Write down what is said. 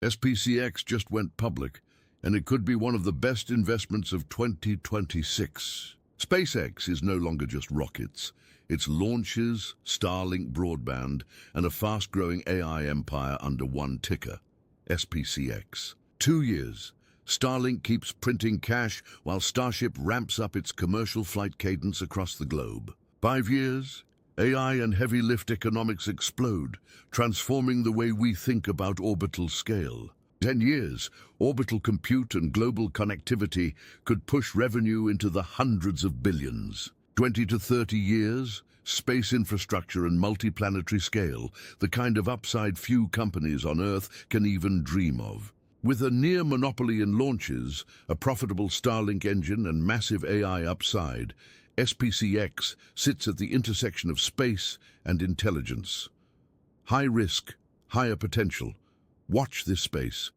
SPCX just went public, and it could be one of the best investments of 2026. SpaceX is no longer just rockets. It's launches, Starlink broadband, and a fast-growing AI empire under one ticker, SPCX. 2 years. Starlink keeps printing cash while Starship ramps up its commercial flight cadence across the globe. 5 years. AI and heavy lift economics explode, transforming the way we think about orbital scale. 10 years, orbital compute and global connectivity could push revenue into the hundreds of billions. 20 to 30 years, space infrastructure and multiplanetary scale, the kind of upside few companies on Earth can even dream of. With a near monopoly in launches, a profitable Starlink engine and massive AI upside, SPCX sits at the intersection of space and intelligence. High risk, higher potential. Watch this space.